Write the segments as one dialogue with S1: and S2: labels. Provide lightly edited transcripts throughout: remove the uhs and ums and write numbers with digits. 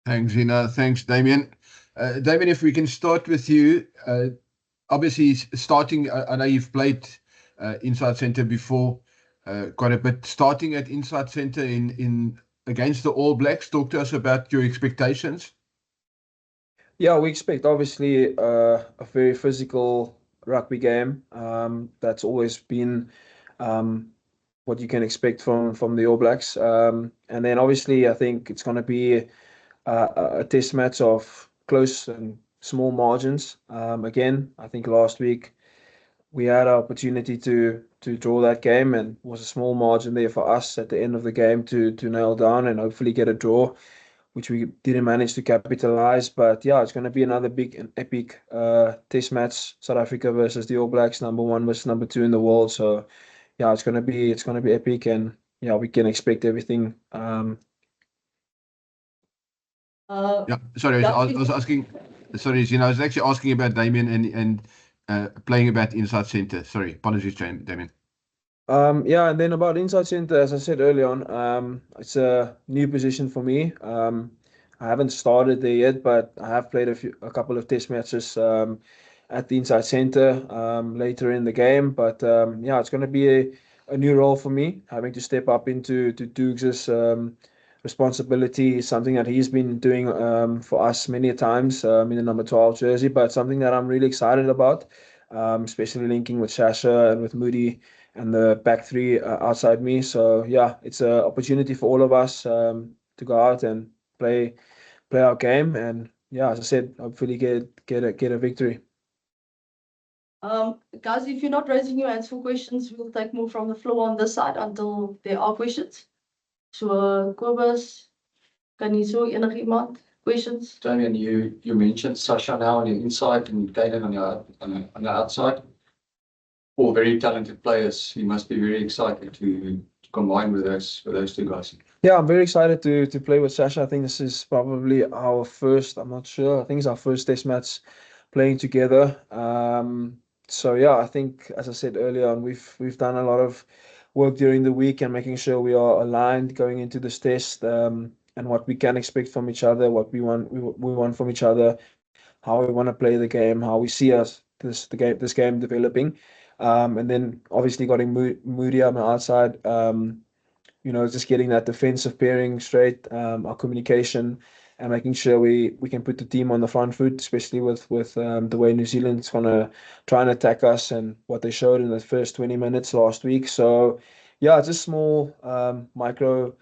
S1: Thanks, Zina. Thanks, Damian. Damian, if we can start with you. Obviously, starting, I know you've played inside centre before quite a bit. Starting at inside centre in against the All Blacks, talk to us about your expectations.
S2: Yeah, we expect obviously a very physical rugby game. That's always been um, what you can expect from the All Blacks. And then obviously, I think it's going to be a test match of close and small margins. Again, I think last week we had an opportunity to draw that game, and was a small margin there for us at the end of the game to nail down and hopefully get a draw, which we didn't manage to capitalize. But yeah, it's going to be another big and epic test match. South Africa versus the All Blacks, number one versus number two in the world. So yeah, it's gonna be epic, and yeah, we can expect everything.
S1: Yeah, sorry, I was asking. Sorry, Zina, I was actually asking about Damian and playing about inside centre. Sorry, apologies, Damian.
S2: Yeah, and then about inside center, as I said earlier on, it's a new position for me. I haven't started there yet, but I have played a couple of test matches at the inside center later in the game. But yeah, it's going to be a new role for me, having to step up into Dukes' responsibility is something that he's been doing for us many times in the number 12 jersey, but something that I'm really excited about, especially linking with Shasha and with Moody and the back three outside me. So yeah, it's an opportunity for all of us to go out and play our game, and yeah, as I said, hopefully get a victory.
S3: Guys, if you're not raising your hands for questions, we'll take more from the floor on this side until there are questions. So, Kobus, kan jy so enigiemand questions?
S4: Damian, you mentioned Sasha now on the inside and Galen on the outside. All very talented players. You must be very excited to combine with those two guys.
S2: Yeah, I'm very excited to play with Sasha. I think this is probably our first, I'm not sure, I think it's our first test match playing together. So yeah, I think, as I said earlier on, we've done a lot of work during the week and making sure we are aligned going into this test, and what we can expect from each other, what we want from each other, how we want to play the game, how we see this game developing. And then obviously getting Moody on the outside, just getting that defensive pairing straight, our communication, and making sure we can put the team on the front foot, especially with the way New Zealand's going to try and attack us and what they showed in the first 20 minutes last week. So yeah, just small micro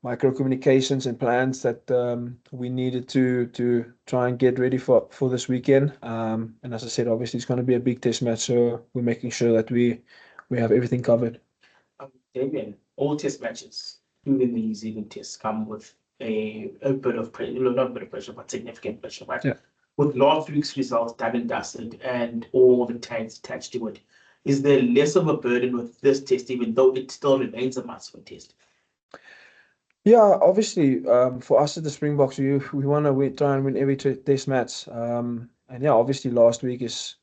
S2: communications and plans that we needed to try and get ready for this weekend. And as I said, obviously it's going to be a big test match, so we're making sure that we have everything covered.
S5: Damian, all test matches, including the New Zealand tests, come with a bit of pressure, not a bit of pressure, but significant pressure, right?
S2: Yeah.
S5: With last week's results done and dusted and all the tags attached to it, is there less of a burden with this test, even though it still remains a must-win test?
S2: Yeah, obviously, for us at the Springboks, we want to try and win every test match. And yeah, obviously last week is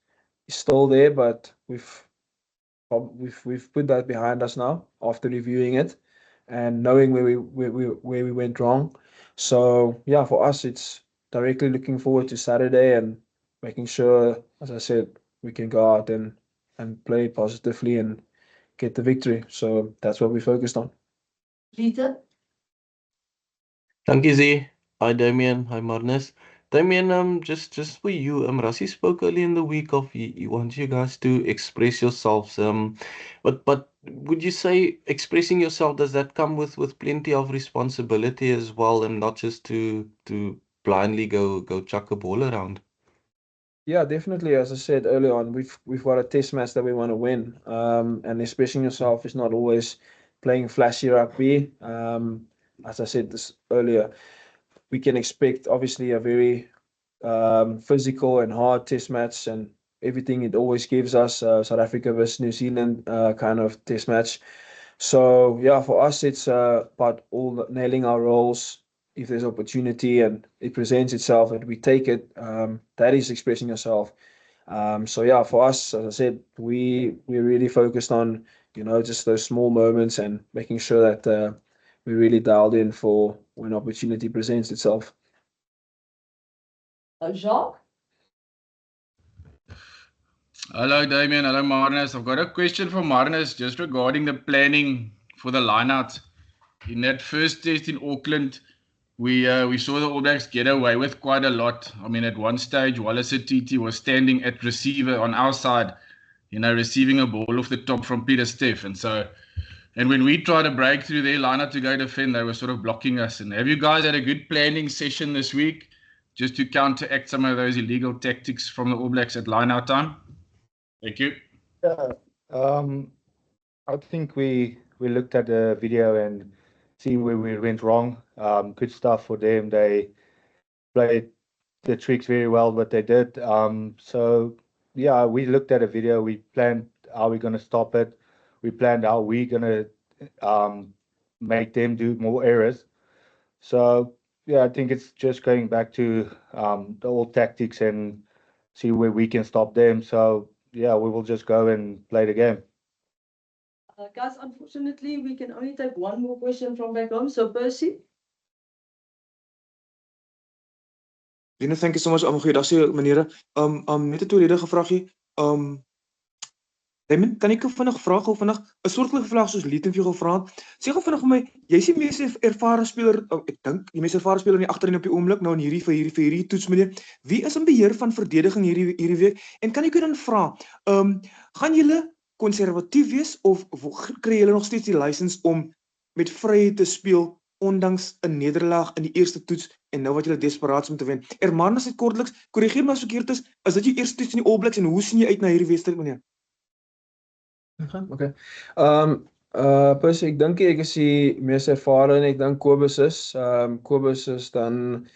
S2: still there, but we've put that behind us now after reviewing it and knowing where we went wrong. So yeah, for us, it's directly looking forward to Saturday and making sure, as I said, we can go out and play positively and get the victory. So that's what we focused on.
S3: Lita?
S6: Dankie Z. Hi Damian, hi Marnus. Damian, just for you, Rassie spoke early in the week of he wants you guys to express yourselves. But would you say expressing yourself, does that come with plenty of responsibility as well, and not just to blindly go chuck a ball around?
S2: Yeah, definitely. As I said earlier on, we've got a test match that we want to win. And expressing yourself is not always playing flashy rugby. As I said this earlier, we can expect obviously a very physical and hard test match, and everything it always gives us, South Africa versus New Zealand kind of test match. So yeah, for us it's about nailing our roles. If there's opportunity and it presents itself and we take it, that is expressing yourself. So yeah, for us, as I said, we're really focused on just those small moments and making sure that we really dialed in for when opportunity presents itself.
S3: Jacques?
S7: Hello, Damian. Hello, Marnus. I've got a question for Marnus just regarding the planning for the lineouts. In that first test in Auckland, we saw the All Blacks get away with quite a lot. I mean, at one stage, Wallace Titi was standing at receiver on our side, receiving a ball off the top from Peter Steff. And when we tried to break through their lineup to go defend, they were sort of blocking us. And have you guys had a good planning session this week just to counteract some of those illegal tactics from the All Blacks at lineout time? Thank you.
S8: Yeah, I think we looked at the video and see where we went wrong. Good stuff for them. They played the tricks very well, what they did. So yeah, we looked at a video. We planned how we're going to stop it. We planned how we're going to make them do more errors. So yeah, I think it's just going back to the old tactics and see where we can stop them. So yeah, we will just go and play the game.
S3: Guys, unfortunately, we can only take one more question from back home. So, Percy?
S9: Thank you so much. Goeiedag sê meneere. Net 'n tweeledige vraagie. Damian, kan ek jou vinnig vra gou vinnig 'n soortgelyke vraag soos Lieten vir jou gevra het. Sê gou vinnig vir my, jy is die mees ervare speler, ek dink die mees ervare speler in die agterlyn op die oomblik nou in hierdie toets meneer. Wie is in beheer van verdediging hierdie week? En kan ek jou dan vra, gaan julle konservatief wees of kry julle nog steeds die lisensie om met vryheid te speel ondanks 'n nederlaag in die eerste toets en nou wat julle desperaat is om te wen? Marnus het kortliks, korrigeer my as ek verkeerd is dit jou eerste toets in die All Blacks en hoe sien jy uit na hierdie wedstryd meneer?
S2: Okay. Percy, ek dink ek is die mees ervare en ek dink Kobus is. Kobus is dan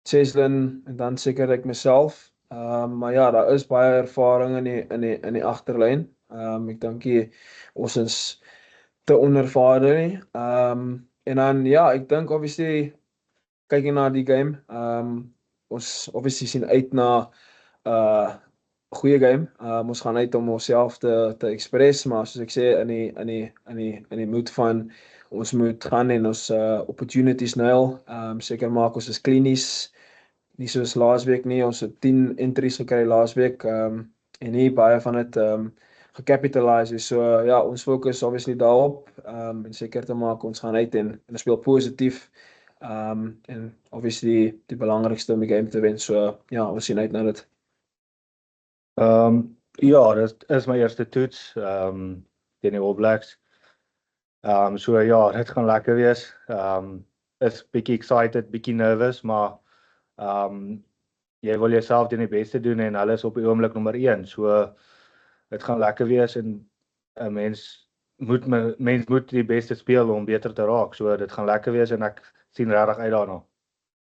S2: Cheslin en dan seker ek myself. Maar ja, daar is baie ervaring in die agterlyn. Ek dink ons is te onervare nie. En dan ja, ek dink obviously kyk jy na die game. Ons obviously sien uit na goeie game. Ons gaan uit om onsself te express, maar soos ek sê in die moed van ons moet gaan en ons opportunities nail. Seker maak ons is klinies. Nie soos laasweek nie, ons het 10 entries gekry laasweek en nie baie van dit gecapitalize. So ja, ons fokus obviously daarop en seker te maak ons gaan uit en speel positief en obviously die belangrikste om die game te wen. So ja, ons sien uit na dit.
S8: Ja, dit is my eerste toets teen die All Blacks. So ja, dit gaan lekker wees. Is bietjie excited, bietjie nervous, maar jy wil jouself teen die beste doen en hulle is op die oomblik nommer 1. So dit gaan lekker wees en 'n mens moet die beste speel om beter te raak. So dit gaan lekker wees en ek sien regtig uit daarna.